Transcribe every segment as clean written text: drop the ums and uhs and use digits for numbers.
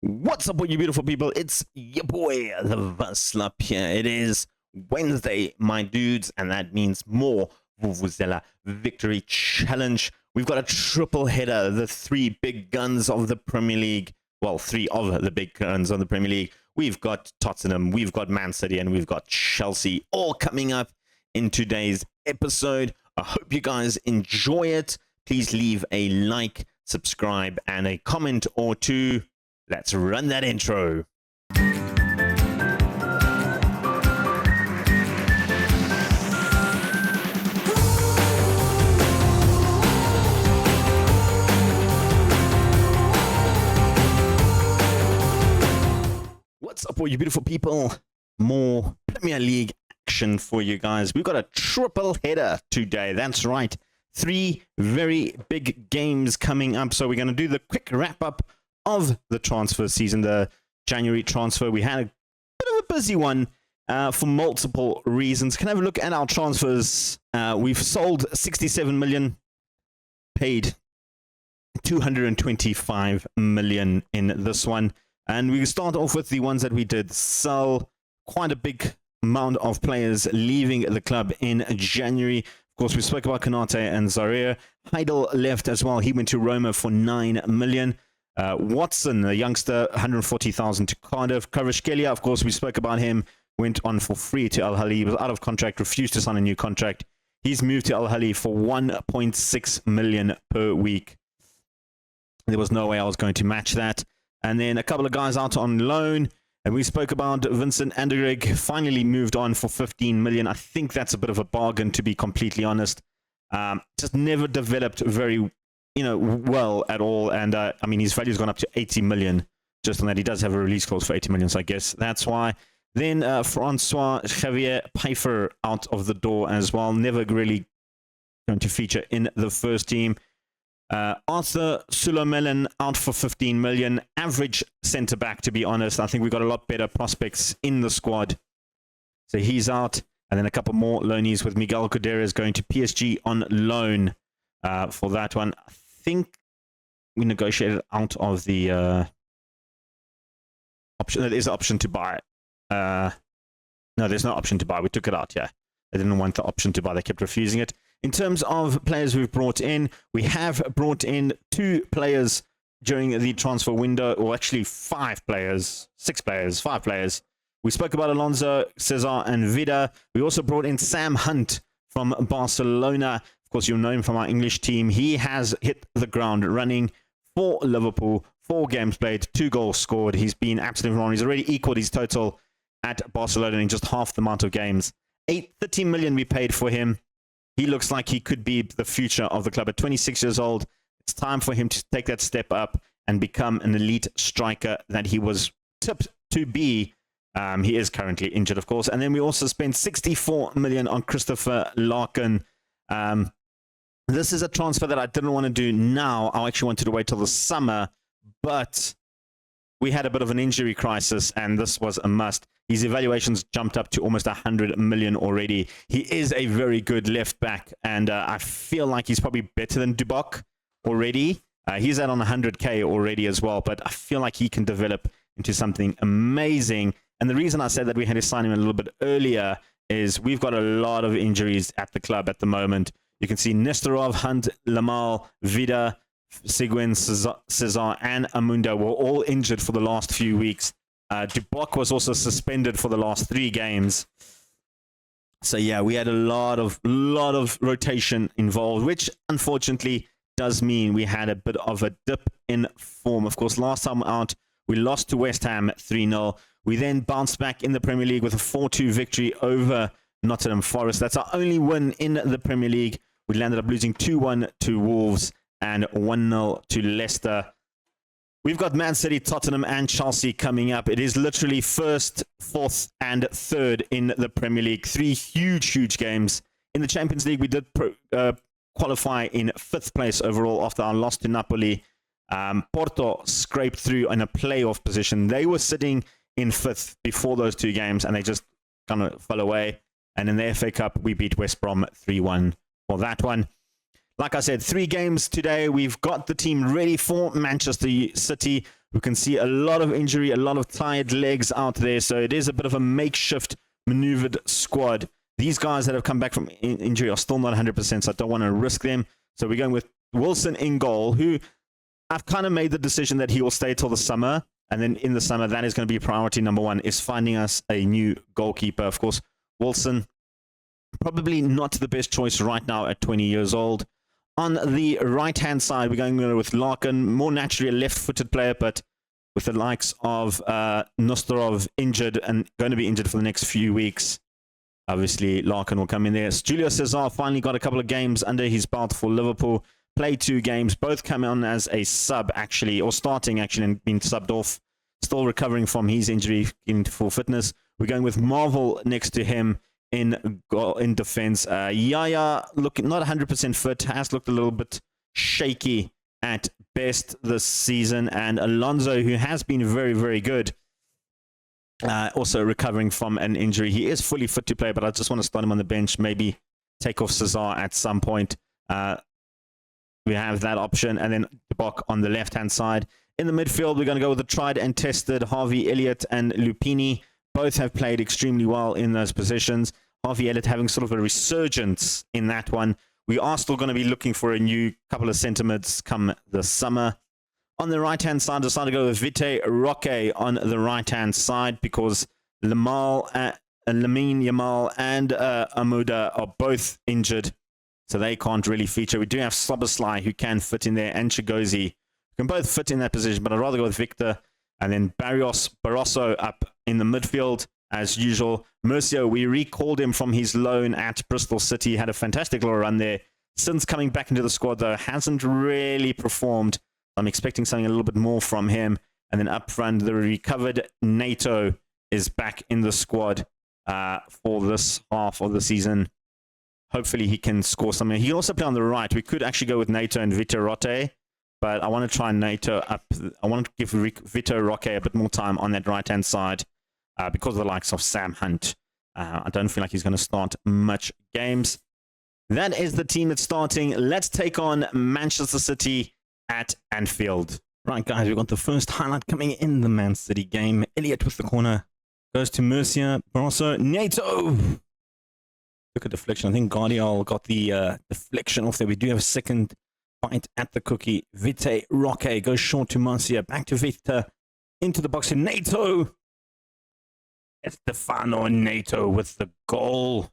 What's up, all you beautiful people? It's your boy, the Vuvuzela here. It is Wednesday, my dudes, and that means more Vuvuzela Victory Challenge. We've got a triple header, the three big guns of the Premier League. Well, three of the big guns of the Premier League. We've got Tottenham, we've got Man City, and we've got Chelsea, all coming up in today's episode. I hope you guys enjoy it. Please leave a like, subscribe, and a comment or two. Let's run that intro. What's up, all you beautiful people? More Premier League action for you guys. We've got a triple header today. That's right. Three very big games coming up. So we're going to do the quick wrap up of the transfer season, the January transfer. We had a bit of a busy one for multiple reasons. Can I have a look at our transfers? We've sold 67 million, paid 225 million in this one. And we start off with the ones that we did sell. Quite a big amount of players leaving the club in January. Of course, we spoke about Konate and Zaire. Heidel left as well. He went to Roma for 9 million. Watson, a youngster, 140,000 to Cardiff. Kvaratskhelia, of course, we spoke about him, went on for free to Al Ahly. He was out of contract, refused to sign a new contract. He's moved to Al Ahly for 1.6 million per week. There was no way I was going to match that. And then a couple of guys out on loan. And we spoke about Vincent Anderegg, finally moved on for 15 million. I think that's a bit of a bargain, to be completely honest. Just never developed very well at all. And I mean, his value's gone up to 80 million just on that. He does have a release clause for 80 million, so I guess that's why. Then Francois Xavier Pfeiffer out of the door as well. Never really going to feature in the first team. Arthur Sulomelen out for 15 million. Average centre back, to be honest. I think we've got a lot better prospects in the squad. So he's out. And then a couple more loanees with Miguel Guedes going to PSG on loan for that one. I think we negotiated out of the option. There is an option to buy. No, there's no option to buy. We took it out, yeah. They didn't want the option to buy. They kept refusing it. In terms of players we've brought in, we have brought in 2 players during the transfer window, or actually 5 players, 6 players, 5 players. We spoke about Alonso, Cesar, and Vida. We also brought in Sam Hunt from Barcelona. Of course, you'll know him from our English team. He has hit the ground running for Liverpool. 4 games played, 2 goals scored. He's been absolutely wrong. He's already equaled his total at Barcelona in just half the amount of games. 30 million we paid for him. He looks like he could be the future of the club. At 26 years old, it's time for him to take that step up and become an elite striker that he was tipped to be. He is currently injured, of course. And then we also spent 64 million on Christopher Larkin. This is a transfer that I didn't want to do now. I actually wanted to wait till the summer, but we had a bit of an injury crisis, and this was a must. His evaluations jumped up to almost 100 million already. He is a very good left back, and I feel like he's probably better than Duboc already. He's at on 100k already as well, but I feel like he can develop into something amazing. And the reason I said that we had to sign him a little bit earlier is we've got a lot of injuries at the club at the moment. You can see Nestorov, Hunt, Lamal, Vida, Seguin, Cesar, and Amunda were all injured for the last few weeks. Duboc was also suspended for the last 3 games. So yeah, we had a lot of rotation involved, which unfortunately does mean we had a bit of a dip in form. Of course, last time out, we lost to West Ham 3-0. We then bounced back in the Premier League with a 4-2 victory over Nottingham Forest. That's our only win in the Premier League. We landed up losing 2-1 to Wolves and 1-0 to Leicester. We've got Man City, Tottenham, and Chelsea coming up. It is literally 1st, 4th, and 3rd in the Premier League. 3 huge games. In the Champions League, we did qualify in 5th place overall after our loss to Napoli. Porto scraped through in a playoff position. They were sitting in 5th before those 2 games, and they just kind of fell away. And in the FA Cup, we beat West Brom 3-1 for that one. Like I said, 3 games today. We've got the team ready for Manchester City. We can see a lot of injury, a lot of tired legs out there. So it is a bit of a makeshift maneuvered squad. These guys that have come back from injury are still not 100%, so I don't want to risk them. So we're going with Wilson in goal, who I've kind of made the decision that he will stay till the summer. And then in the summer, that is going to be priority number one, is finding us a new goalkeeper. Of course, Wilson, probably not the best choice right now at 20 years old. On the right-hand side, we're going with Larkin, more naturally a left-footed player, but with the likes of Nostorov injured and going to be injured for the next few weeks. Obviously, Larkin will come in there. Julio Cesar finally got a couple of games under his belt for Liverpool. Played 2 games, both come on as a sub, actually, or starting, actually, and being subbed off. Still recovering from his injury, into full fitness. We're going with Marvel next to him in defense. Yaya, looking not 100% fit, has looked a little bit shaky at best this season. And Alonso, who has been very, very good, also recovering from an injury. He is fully fit to play, but I just want to start him on the bench, maybe take off Cesar at some point. We have that option, and then Dubok on the left-hand side. In the midfield, we're going to go with the tried and tested Harvey Elliott and Lupini. Both have played extremely well in those positions. Harvey Elliott having sort of a resurgence in that one. We are still going to be looking for a new couple of centre mids come the summer. On the right-hand side, I decided to go with Vite Roque on the right-hand side because Lamine Yamal and Amuda are both injured, so they can't really feature. We do have Soboslai, who can fit in there, and Chigozi, who can both fit in that position, but I'd rather go with Victor. And then Barroso up in the midfield, as usual. Mercio, we recalled him from his loan at Bristol City. Had a fantastic little run there. Since coming back into the squad, though, hasn't really performed. I'm expecting something a little bit more from him. And then up front, the recovered NATO is back in the squad for this half of the season. Hopefully he can score something. He can also play on the right. We could actually go with NATO and Vito Roque, but I want to try NATO up. I want to give Vito Roque a bit more time on that right-hand side because of the likes of Sam Hunt. I don't feel like he's going to start much games. That is the team that's starting. Let's take on Manchester City at Anfield. Right, guys, we've got the first highlight coming in the Man City game. Elliott with the corner. Goes to Mercia. Barroso. NATO! Look at deflection. I think Guardiola got the deflection off there. We do have a second bite at the cookie. Vite Roque goes short to Marcia. Back to Victor. Into the box to NATO. Estefano NATO with the goal.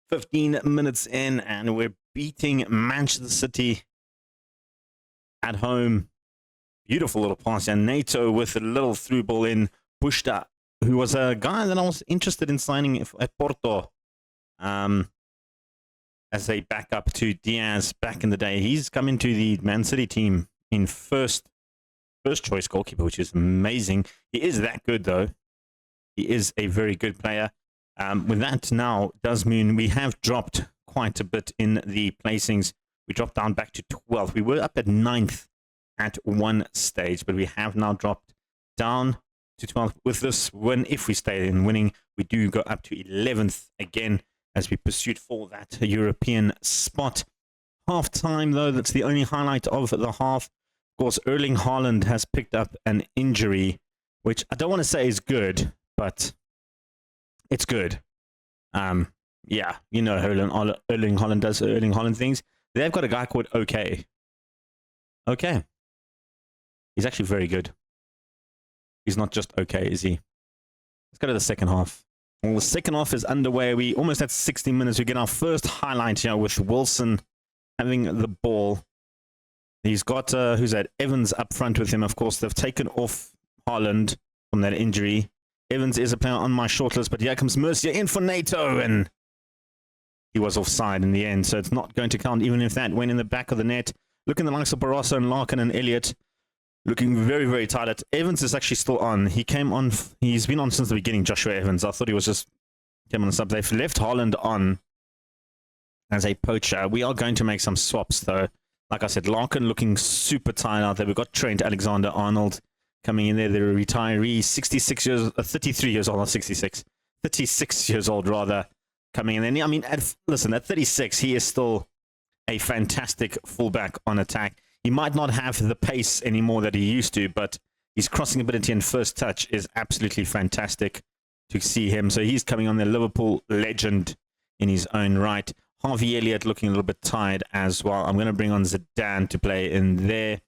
15 minutes in, and we're beating Manchester City at home. Beautiful little pass. And NATO with a little through ball in. Bushta, who was a guy that I was interested in signing at Porto. As a backup to Diaz back in the day. He's come into the Man City team in first choice goalkeeper, which is amazing. He is that good, though. He is a very good player. With that now does mean we have dropped quite a bit in the placings. We dropped down back to 12th. We were up at 9th at one stage, but we have now dropped down to 12th. With this win, if we stay in winning, we do go up to 11th again, as we pursued for that European spot. Half time, though, that's the only highlight of the half. Of course, Erling Haaland has picked up an injury, which I don't want to say is good, but it's good. Yeah, you know, Erling Haaland does Erling Haaland things. They've got a guy called OK. OK. He's actually very good. He's not just OK, is he? Let's go to the second half. Well, the second half is underway. We almost at 60 minutes. We get our first highlight here with Wilson having the ball. He's got, who's that? Evans up front with him. Of course, they've taken off Haaland from that injury. Evans is a player on my shortlist, but here comes Mercia in for NATO, and he was offside in the end, so it's not going to count, even if that went in the back of the net. Look in the likes of Barroso and Larkin and Elliott. Looking very, very tired. Evans is actually still on. He came on. He's been on since the beginning, Joshua Evans. I thought he was just came on the sub. They've left Haaland on as a poacher. We are going to make some swaps, though. Like I said, Larkin looking super tired out there. We've got Trent Alexander-Arnold coming in there. The retiree, 33 years old, not 66. 36 years old, rather, coming in there. I mean, listen, at 36, he is still a fantastic fullback on attack. He might not have the pace anymore that he used to, but his crossing ability and first touch is absolutely fantastic to see him. So he's coming on, the Liverpool legend in his own right. Harvey Elliott looking a little bit tired as well. I'm going to bring on Zidane to play in there.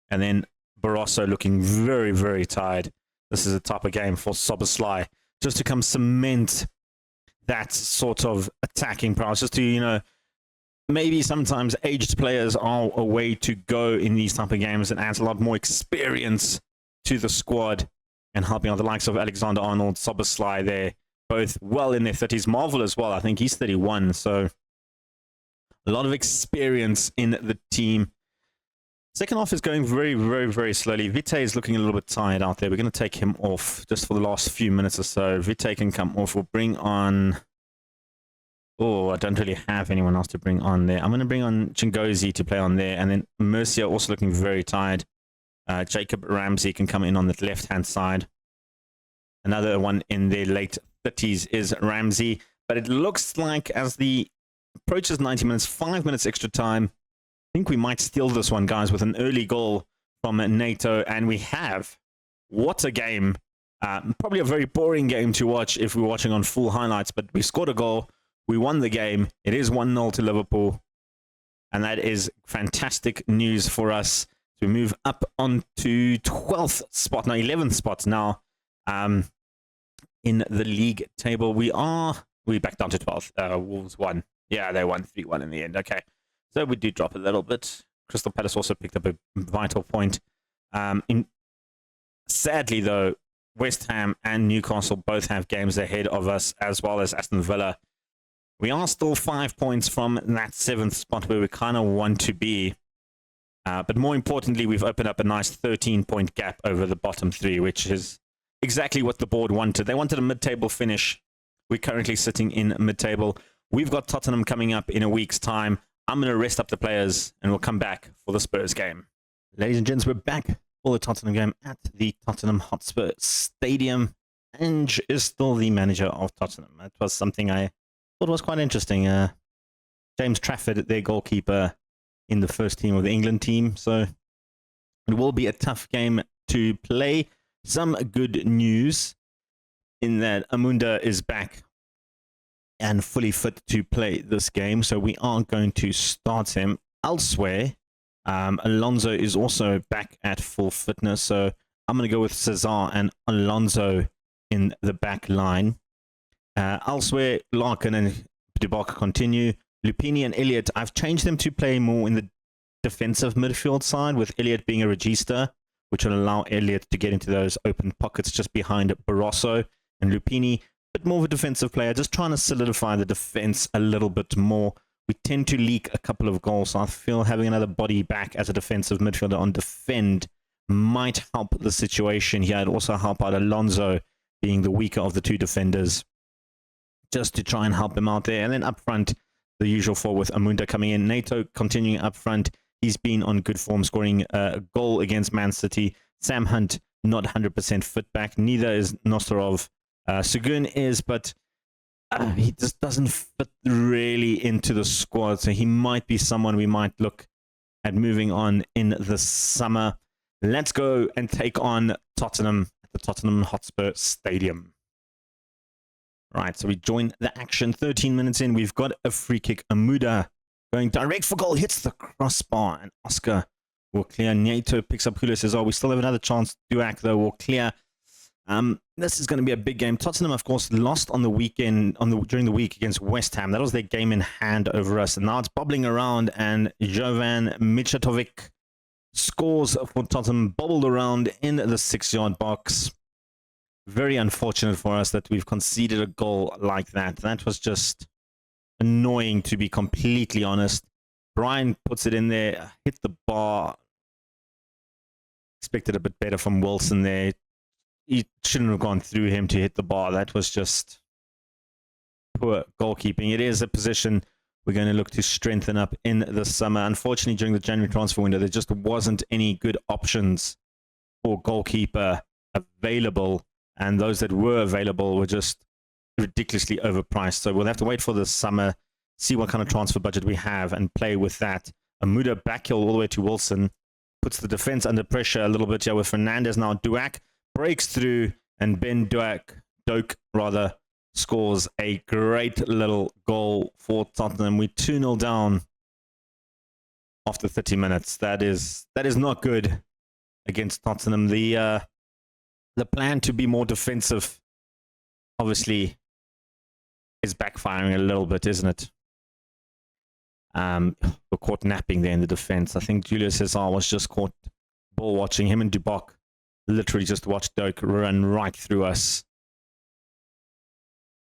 And then Barroso looking very, very tired. This is a type of game for Szoboszlai, just to come cement that sort of attacking prowess, just to, maybe sometimes aged players are a way to go in these type of games and adds a lot more experience to the squad and helping out the likes of Alexander-Arnold, Szoboszlai there, both well in their 30s. Marvel as well, I think he's 31, so a lot of experience in the team. Second half is going very, very, very slowly. Vite is looking a little bit tired out there. We're going to take him off just for the last few minutes or so. Vite can come off. We'll bring on... Oh, I don't really have anyone else to bring on there. I'm going to bring on Chingozi to play on there. And then Mercia also looking very tired. Jacob Ramsey can come in on the left-hand side. Another one in their late 30s is Ramsey. But it looks like as the approaches 90 minutes, 5 minutes extra time, I think we might steal this one, guys, with an early goal from NATO. And we have. What a game. Probably a very boring game to watch if we're watching on full highlights. But we scored a goal. We won the game. It is 1-0 to Liverpool. And that is fantastic news for us. So we move up onto 12th spot, now 11th spot now in the league table. We're back down to 12th. Wolves won. Yeah, they won 3-1 in the end. Okay. So we do drop a little bit. Crystal Palace also picked up a vital point. Sadly, though, West Ham and Newcastle both have games ahead of us, as well as Aston Villa. We are still 5 points from that 7th spot where we kind of want to be. But more importantly, we've opened up a nice 13-point gap over the bottom three, which is exactly what the board wanted. They wanted a mid-table finish. We're currently sitting in mid-table. We've got Tottenham coming up in a week's time. I'm going to rest up the players, and we'll come back for the Spurs game. Ladies and gents, we're back for the Tottenham game at the Tottenham Hotspur Stadium. Ange is still the manager of Tottenham. That was something I thought was quite interesting. James Trafford, their goalkeeper, in the first team of the England team. So it will be a tough game to play. Some good news in that Amunda is back and fully fit to play this game. So we are going to start him. Elsewhere, Alonso is also back at full fitness. So I'm going to go with Cesar and Alonso in the back line. Elsewhere, Larkin and Dubak continue. Lupini and Elliott, I've changed them to play more in the defensive midfield side, with Elliott being a regista, which will allow Elliott to get into those open pockets just behind Barroso. And Lupini, a bit more of a defensive player, just trying to solidify the defense a little bit more. We tend to leak a couple of goals, so I feel having another body back as a defensive midfielder on defend might help the situation here. It'd also help out Alonso being the weaker of the two defenders, just to try and help him out there. And then up front, the usual four with Amunda coming in. NATO continuing up front. He's been on good form, scoring a goal against Man City. Sam Hunt, not 100% fit back. Neither is Nostorov. Sugun is, but he just doesn't fit really into the squad. So he might be someone we might look at moving on in the summer. Let's go and take on Tottenham at the Tottenham Hotspur Stadium. Right, so we join the action. 13 minutes in, we've got a free kick. Amuda going direct for goal, hits the crossbar, and Oscar will clear. Nieto picks up Julius as well. We still have another chance. Duac, though, will clear. This is going to be a big game. Tottenham, of course, lost on the weekend, during the week against West Ham. That was their game in hand over us. And now it's bubbling around, and Jovan Mijatovic scores for Tottenham, bobbled around in the 6-yard box. Very unfortunate for us that we've conceded a goal like that. That was just annoying, to be completely honest. Brian puts it in there, hit the bar. Expected a bit better from Wilson there. He shouldn't have gone through him to hit the bar. That was just poor goalkeeping. It is a position we're going to look to strengthen up in the summer. Unfortunately, during the January transfer window, there just wasn't any good options for goalkeeper available. And those that were available were just ridiculously overpriced. So we'll have to wait for the summer, see what kind of transfer budget we have, and play with that. Amuda backheel all the way to Wilson. Puts the defense under pressure a little bit here with Fernandez now. Duak breaks through, and Ben Doak scores a great little goal for Tottenham. We're 2-0 down after 30 minutes. That is not good against Tottenham. The plan to be more defensive obviously is backfiring a little bit, isn't it? We're caught napping there in the defense. I think Julius Cesar was just caught ball watching. Him and Dubok literally just watched Doak run right through us.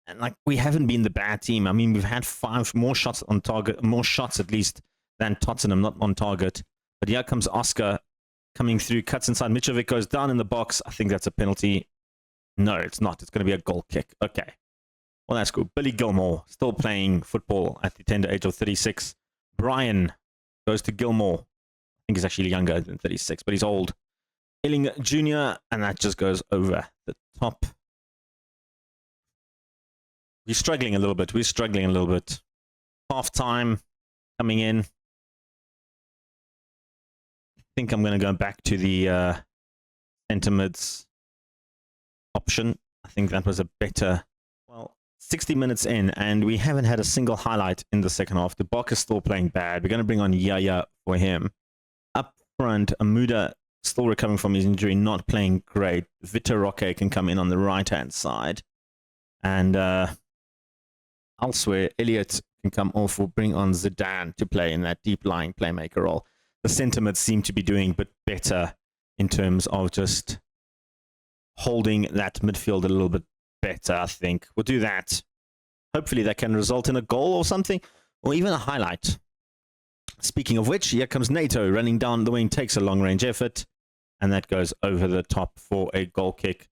And like, we haven't been the bad team. I mean, we've had 5 more shots on target, more shots at least than Tottenham, not on target. But here comes Oscar coming through, cuts inside. Mitrovic goes down in the box. I think that's a penalty. No, it's not. It's going to be a goal kick. Okay. Well, that's cool. Billy Gilmore still playing football at the tender age of 36. Brian goes to Gilmore. I think he's actually younger than 36, but he's old. Illing Jr., and that just goes over the top. We're struggling a little bit. Half time coming in. I think I'm going to go back to the centre mids option. I think that was a better. Well, 60 minutes in, and we haven't had a single highlight in the second half. The Bok is still playing bad. We're going to bring on Yaya for him. Up front, Amuda still recovering from his injury, not playing great. Vitor Roque can come in on the right-hand side. And elsewhere, Elliott can come off or bring on Zidane to play in that deep-lying playmaker role. The centre-mids seem to be doing a bit better in terms of just holding that midfield a little bit better, I think. We'll do that. Hopefully that can result in a goal or something, or even a highlight. Speaking of which, here comes NATO running down the wing, takes a long-range effort, and that goes over the top for a goal kick.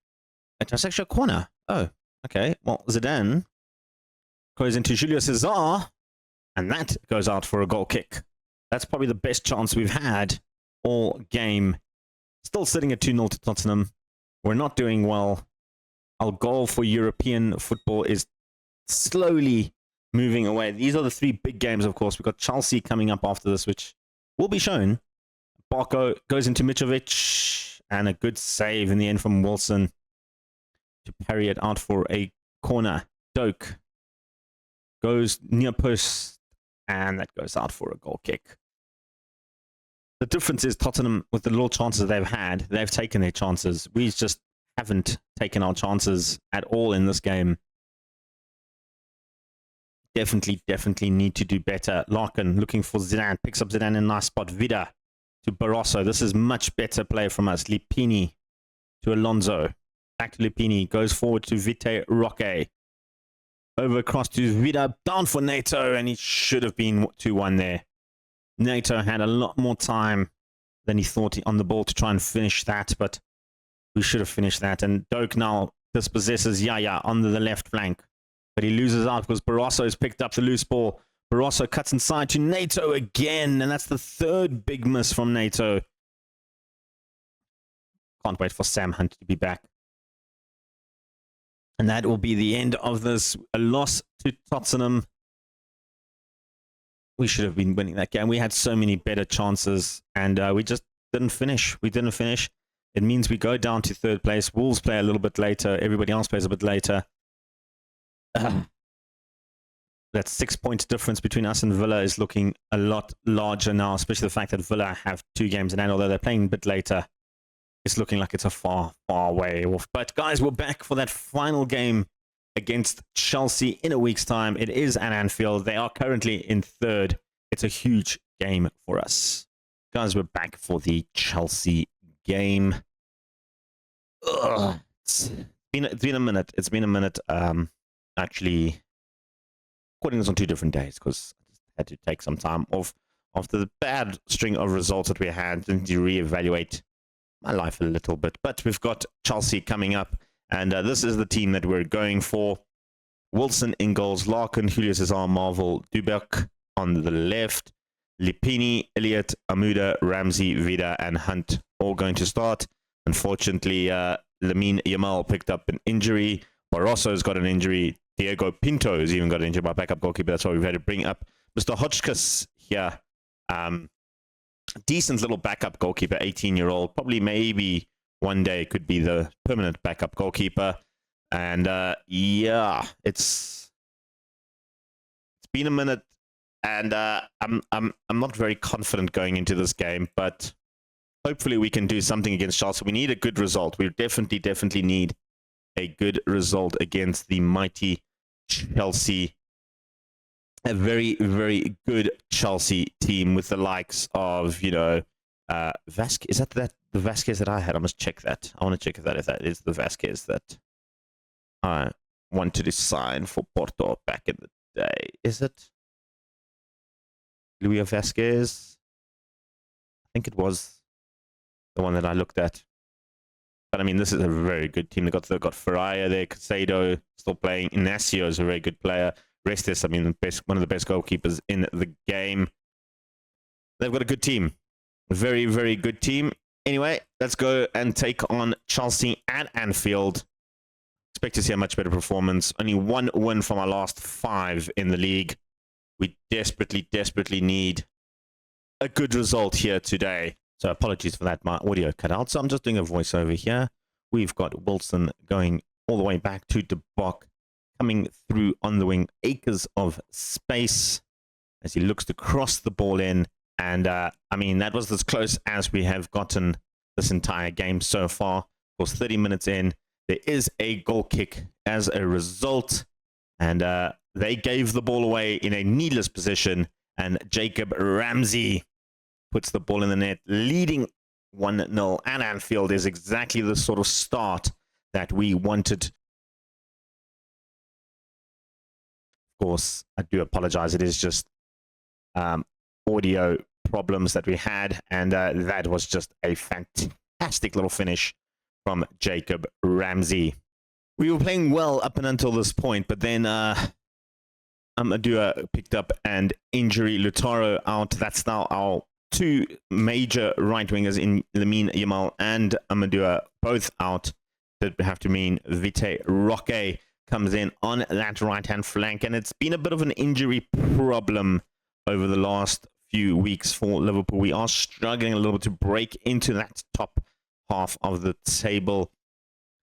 It's actually a corner. Oh, okay. Well, Zidane goes into Julio Cesar, and that goes out for a goal kick. That's probably the best chance we've had all game. Still sitting at 2-0 to Tottenham. We're not doing well. Our goal for European football is slowly moving away. These are the 3 big games, of course. We've got Chelsea coming up after this, which will be shown. Barco goes into Mitrovic, and a good save in the end from Wilson to parry it out for a corner. Doak goes near post, and that goes out for a goal kick. The difference is Tottenham, with the little chances they've had, they've taken their chances. We just haven't taken our chances at all in this game. Definitely need to do better. Larkin looking for Zidane, picks up Zidane in a nice spot. Vida to Barroso. This is much better play from us. Lipini to Alonso. Back to Lipini. Goes forward to Vite Roque. Over across to Vida. Down for NATO, and he should have been 2-1 there. NATO had a lot more time than he thought on the ball to try and finish that, but we should have finished that. And Doak now dispossesses Yaya on the left flank, but he loses out because Barroso has picked up the loose ball. Barroso cuts inside to NATO again, and that's the 3rd big miss from NATO. Can't wait for Sam Hunt to be back. And that will be the end of this. A loss to Tottenham. We should have been winning that game. We had so many better chances, and we just didn't finish. It means we go down to 3rd place. Wolves play a little bit later. Everybody else plays a bit later. That 6-point difference between us and Villa is looking a lot larger now, especially the fact that Villa have 2 games in hand, although they're playing a bit later. It's looking like it's a far way off. But guys, we're back for that final game against Chelsea in a week's time. It is at Anfield. They are currently in 3rd. It's a huge game for us. Guys, we're back for the Chelsea game. It's been a minute. It's been a minute. Actually, recording this on 2 different days because I just had to take some time off after the bad string of results that we had and to reevaluate my life a little bit. But we've got Chelsea coming up, and this is the team that we're going for. Wilson in goals, Larkin, Julio Cesar, Marvel, Dubek on the left, Lipini, Elliott, Amuda, Ramsey, Vida, and Hunt all going to start. Unfortunately, Lamine Yamal picked up an injury. Barroso's got an injury. Diego Pinto has even got an injury by backup goalkeeper. That's why we've had to bring up Mr. Hotchkiss here. decent little backup goalkeeper, 18-year-old. Probably maybe one day could be the permanent backup goalkeeper. And yeah, it's been a minute, and I'm not very confident going into this game, but hopefully we can do something against Chelsea. We need a good result. We definitely need a good result against the mighty Chelsea. A very, very good Chelsea team with the likes of, you know, Vasquez. Is that the Vasquez that I had? I must check that. I want to check if that is the Vasquez that I wanted to sign for Porto back in the day. Is it Luis Vasquez? I think it was the one that I looked at. But I mean, this is a very good team. They've got Ferreira there, Casado still playing. Inacio is a very good player. Restes, I mean, one of the best goalkeepers in the game. They've got a good team. A very, very good team. Anyway, let's go and take on Chelsea at Anfield. Expect to see a much better performance. Only one win from our last 5 in the league. We desperately need a good result here today. So apologies for that, my audio cut out. So I'm just doing a voiceover here. We've got Wilson going all the way back to De Bock, coming through on the wing, acres of space as he looks to cross the ball in. And I mean, that was as close as we have gotten this entire game so far. Of course, 30 minutes in, there is a goal kick as a result. And they gave the ball away in a needless position. And Jacob Ramsey puts the ball in the net, leading 1-0 at Anfield. Is exactly the sort of start that we wanted. Of course, I do apologize. It is just audio problems that we had, and that was just a fantastic little finish from Jacob Ramsey. We were playing well up and until this point, but then Amadou picked up an injury. Lautaro out. That's now our 2 major right wingers in Lamine Yamal and Amadou, both out. That have to mean Vite Roque comes in on that right-hand flank, and it's been a bit of an injury problem over the last few weeks for Liverpool. We are struggling a little bit to break into that top half of the table.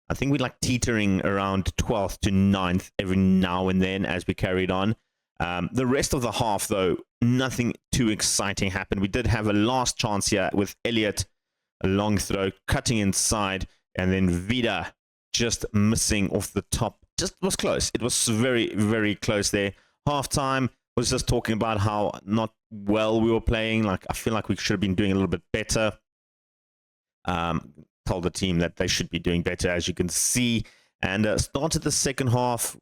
I think we're like teetering around 12th to 9th every now and then as we carried on. The rest of the half, though, nothing too exciting happened. We did have a last chance here with Elliott, a long throw, cutting inside, and then Vida just missing off the top. Just was close. It was very, very close there. Halftime was just talking about how not well we were playing. Like, I feel like we should have been doing a little bit better. Told the team that they should be doing better, as you can see. And started the second half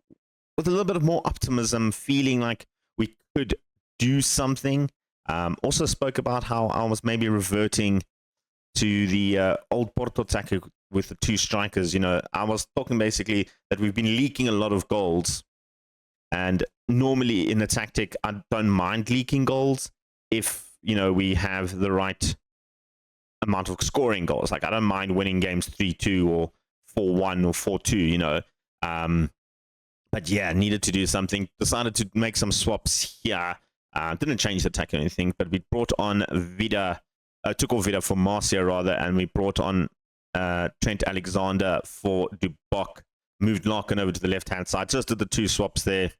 with a little bit of more optimism, feeling like we could do something. Also spoke about how I was maybe reverting to the old Porto attack with the 2 strikers. You know, I was talking basically that we've been leaking a lot of goals. And normally in the tactic, I don't mind leaking goals if, you know, we have the right amount of scoring goals. Like, I don't mind winning games 3-2 or 4-1 or 4-2, you know. But yeah, needed to do something. Decided to make some swaps here. Didn't change the attack or anything, but we brought on Vida, took off Vida for Marcia rather, and we brought on Trent Alexander for De Bock. Moved Larkin over to the left-hand side. Just did the 2 swaps there,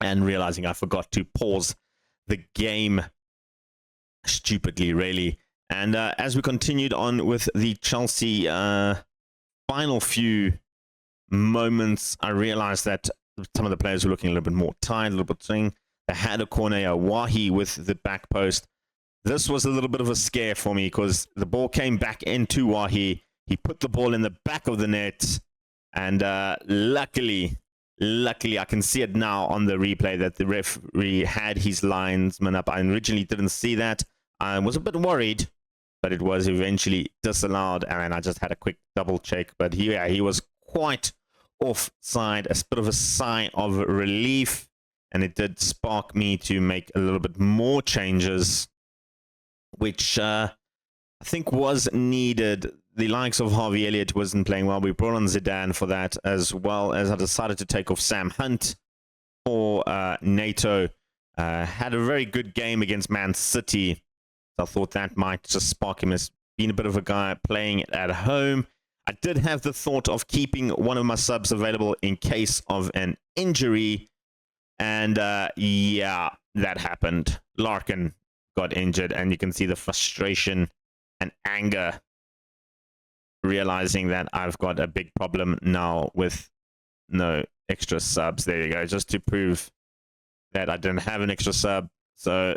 and realizing I forgot to pause the game stupidly, really. And as we continued on with the Chelsea final few moments, I realized that some of the players were looking a little bit more tired, a little bit swing. They had a corner, Wahi with the back post. This was a little bit of a scare for me because the ball came back into Wahi. He put the ball in the back of the net, and luckily, I can see it now on the replay that the referee had his linesman up. I originally didn't see that. I was a bit worried, but it was eventually disallowed, and I just had a quick double check. But he was quite offside, a bit of a sigh of relief, and it did spark me to make a little bit more changes, which I think was needed. The likes of Harvey Elliott wasn't playing well. We brought on Zidane for that, as well as I decided to take off Sam Hunt for NATO. Had a very good game against Man City. I thought that might just spark him as being a bit of a guy playing at home. I did have the thought of keeping one of my subs available in case of an injury. And yeah, that happened. Larkin got injured, and you can see the frustration and anger realizing that I've got a big problem now with no extra subs. There you go, just to prove that I didn't have an extra sub. So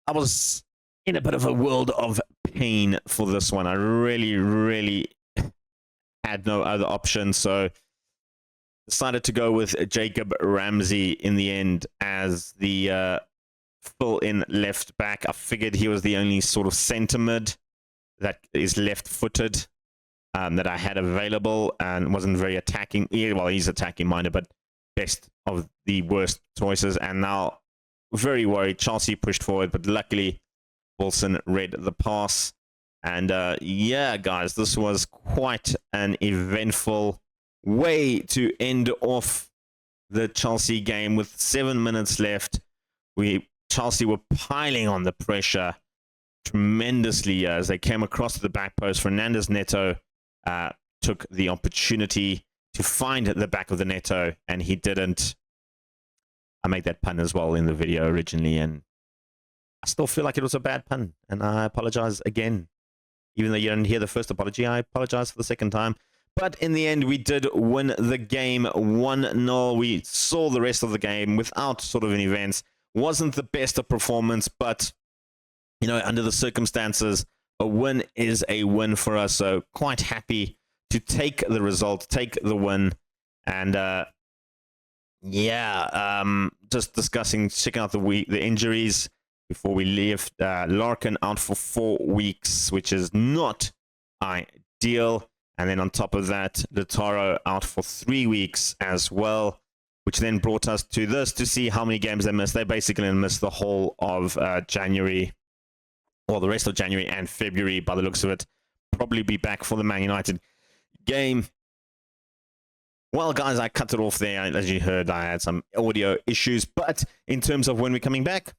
I was in a bit of a world of pain for this one. I really had no other option, so decided to go with Jacob Ramsey in the end as the fill-in left back. I figured he was the only sort of centre mid that is left-footed that I had available and wasn't very attacking. Yeah, well, he's attacking minded, but best of the worst choices. And now, very worried. Chelsea pushed forward, but luckily Wilson read the pass. And yeah, guys, this was quite an eventful way to end off the Chelsea game with 7 minutes left. Chelsea were piling on the pressure tremendously as they came across to the back post. Fernandez Neto took the opportunity to find the back of the Neto, and he didn't. I made that pun as well in the video originally, and I still feel like it was a bad pun, and I apologize again. Even though you didn't hear the first apology, I apologize for the second time. But in the end, we did win the game 1-0. We saw the rest of the game without sort of any events. Wasn't the best of performance, but, you know, under the circumstances, a win is a win for us. So quite happy to take the result, take the win. And yeah, just discussing, checking out the injuries before we leave. Larkin out for 4 weeks, which is not ideal. And then on top of that, Lautaro out for 3 weeks as well, which then brought us to this to see how many games they missed. They basically missed the whole of January, or the rest of January and February by the looks of it. Probably be back for the Man United game. Well, guys, I cut it off there. As you heard, I had some audio issues. But in terms of when we're coming back,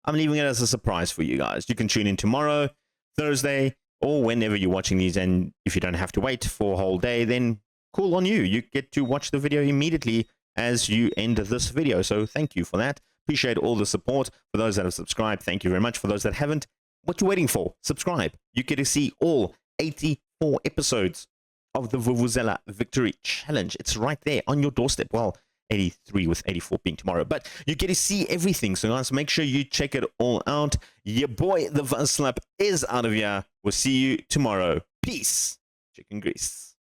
I'm leaving it as a surprise for you guys. You can tune in tomorrow, Thursday, or whenever you're watching these. And if you don't have to wait for a whole day, then cool on you. You get to watch the video immediately as you end this video. So thank you for that. Appreciate all the support. For those that have subscribed, thank you very much. For those that haven't, what you waiting for? Subscribe. You get to see all 84 episodes of the Vuvuzela Victory Challenge. It's right there on your doorstep. Well, 83 with 84 being tomorrow. But you get to see everything. So guys, make sure you check it all out. Your boy, the Vuzslap, is out of here. We'll see you tomorrow. Peace. Chicken grease.